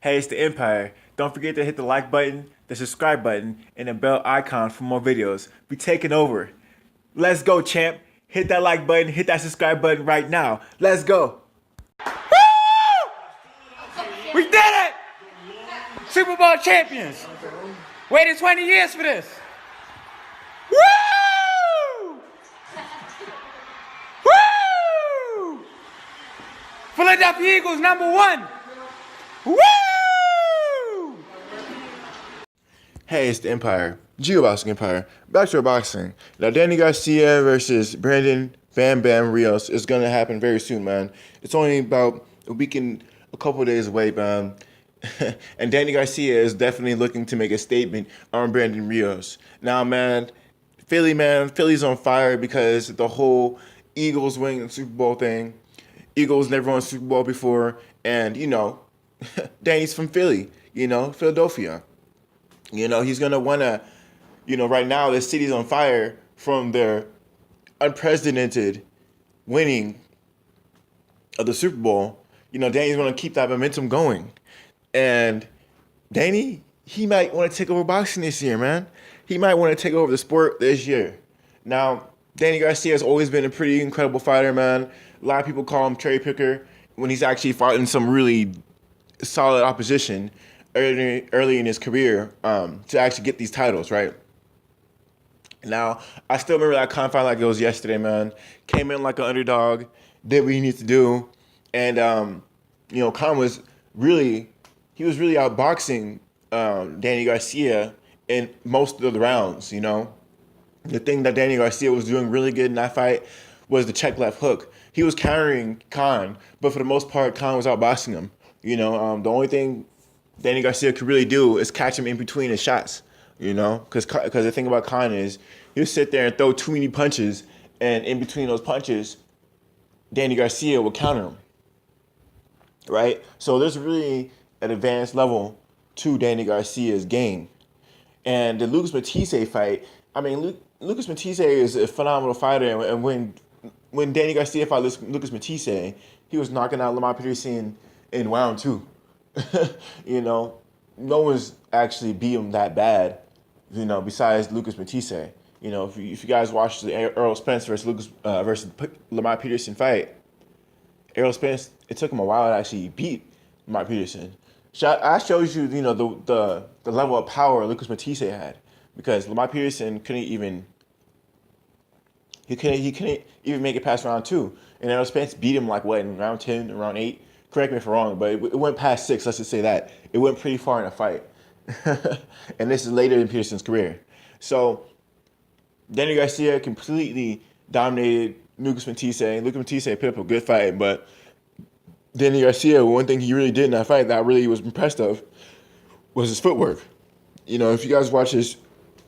Hey, it's the Empire. Don't forget to hit the like button, the subscribe button, and the bell icon for more videos. We taking over. Let's go, champ. Hit that like button, hit that subscribe button right now. Let's go. We did it! Super Bowl champions. Waited 20 years for this. Woo! Woo! Philadelphia Eagles #1. Woo! Hey, it's the Empire. Boxing Empire. Back to our boxing. Now, Danny Garcia versus Brandon Bam Bam Rios is going to happen very soon, man. It's only about a week and a couple of days away, man. And Danny Garcia is definitely looking to make a statement on Brandon Rios. Now, man, Philly's on fire because the whole Eagles winning the Super Bowl thing. Eagles never won a Super Bowl before, and, Danny's from Philly, Philadelphia. He's going to want to, right now the city's on fire from their unprecedented winning of the Super Bowl. Danny's going to keep that momentum going. And Danny, he might want to take over boxing this year, man. He might want to take over the sport this year. Now, Danny Garcia has always been a pretty incredible fighter, man. A lot of people call him cherry picker when he's actually fought in some really solid opposition early in his career to actually get these titles, right? Now, I still remember that Khan fight like it was yesterday, man. Came in like an underdog, did what he needs to do, and Khan was really outboxing Danny Garcia in most of the rounds. The thing that Danny Garcia was doing really good in that fight was the check left hook. He was countering Khan, but for the most part, Khan was outboxing him. The only thing Danny Garcia could really do is catch him in between his shots, because the thing about Khan is he'll sit there and throw too many punches, and in between those punches, Danny Garcia will counter him, right? So there's really an advanced level to Danny Garcia's game. And the Lucas Matisse fight, Lucas Matisse is a phenomenal fighter, and when Danny Garcia fought Lucas Matisse, he was knocking out Lamar Peterson in round 2. No one's actually beat him that bad, besides Lucas Matisse. If you guys watched the Errol Spence versus Lamar Peterson fight, Errol Spence, it took him a while to actually beat Lamar Peterson. I showed you, the level of power Lucas Matisse had, because Lamar Peterson couldn't even make it past round 2, and Errol Spence beat him in round 10, round 8. Correct me if I'm wrong, but it went past 6. Let's just say that it went pretty far in the fight, and this is later in Peterson's career. So Danny Garcia completely dominated Lucas Matisse. Lucas Matisse put up a good fight, but Danny Garcia, one thing he really did in that fight that I really was impressed of was his footwork. If you guys watch his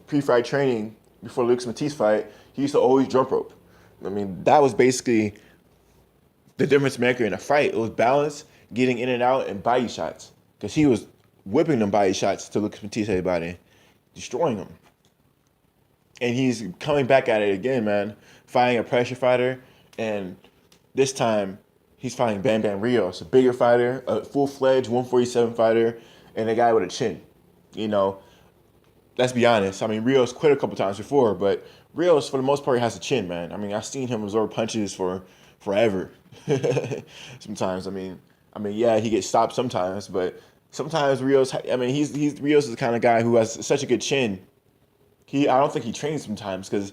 pre-fight training before Lucas Matisse fight, he used to always jump rope. That was basically the difference maker in a fight. It was balance, getting in and out, and body shots. Because he was whipping them body shots to Lucas Matisse's body, destroying him. And he's coming back at it again, man. Fighting a pressure fighter, and this time he's fighting Bam Bam Rios, a bigger fighter, a full-fledged 147 fighter, and a guy with a chin. Let's be honest. Rios quit a couple times before, but Rios, for the most part, has a chin, man. I've seen him absorb punches for forever. Sometimes, yeah, he gets stopped sometimes, but sometimes Rios, Rios is the kind of guy who has such a good chin. I don't think he trains sometimes because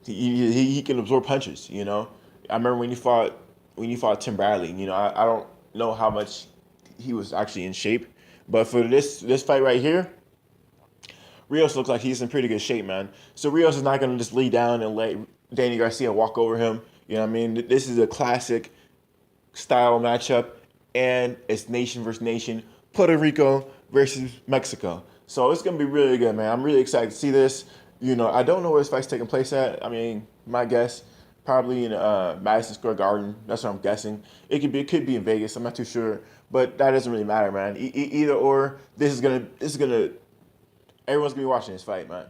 he can absorb punches. I remember when you fought Tim Bradley. I don't know how much he was actually in shape, but for this fight right here, Rios looks like he's in pretty good shape, man. So Rios is not going to just lay down and let Danny Garcia walk over him. This is a classic style matchup, and it's nation versus nation, Puerto Rico versus Mexico. So it's going to be really good, man. I'm really excited to see this. I don't know where this fight's taking place at. My guess, probably in Madison Square Garden. That's what I'm guessing. It could be in Vegas. I'm not too sure, but that doesn't really matter, man. Either or, everyone's gonna be watching this fight, man.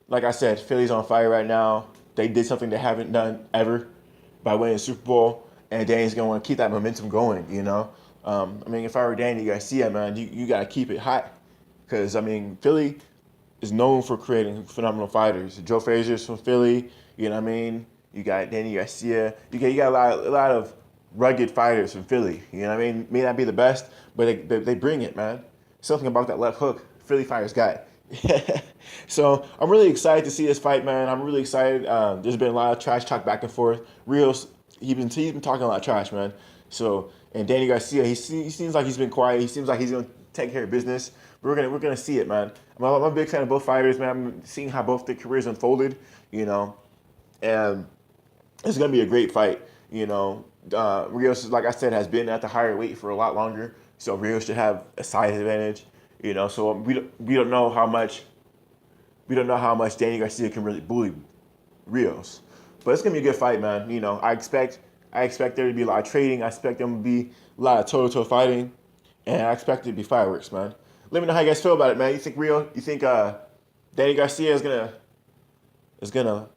Like I said, Philly's on fire right now. They did something they haven't done ever by winning the Super Bowl, and Danny's going to want to keep that momentum going, I mean, if I were Danny Garcia, man, you gotta keep it hot, because I mean, Philly is known for creating phenomenal fighters. Joe Frazier's from Philly, you know what I mean? You got Danny Garcia. You got a lot of rugged fighters from Philly. You know what I mean? May not be the best, but they bring it, man. Something about that left hook Philly fighters got. So I'm really excited to see this fight, man. I'm really excited. There's been a lot of trash talk back and forth. Rios, he's been talking a lot of trash, man. So, and Danny Garcia, he seems like he's been quiet. He seems like he's gonna take care of business. We're gonna see it, man. I'm a big fan of both fighters, man. I'm seeing how both their careers unfolded, you know, and it's gonna be a great fight. You know, Rios, like I said, has been at the higher weight for a lot longer, so Rios should have a size advantage. You know, so we don't know how much Danny Garcia can really bully Rios, but it's gonna be a good fight, man. You know, I expect there to be a lot of trading. I expect there to be a lot of toe-to-toe fighting, and I expect it to be fireworks, man. Let me know how you guys feel about it, man. You think Danny Garcia is gonna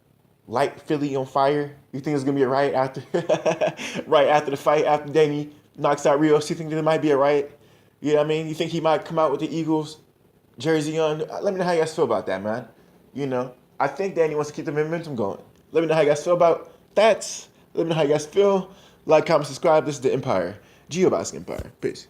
light Philly on fire? You think it's gonna be a riot after right after the fight, after Danny knocks out Rios? You think there might be a riot? You know what I mean? You think he might come out with the Eagles jersey on? Let me know how you guys feel about that, man. You know, I think Danny wants to keep the momentum going. Let me know how you guys feel about that. Let me know how you guys feel. Like, comment, subscribe. This is the Empire. Geoboxing Empire. Peace.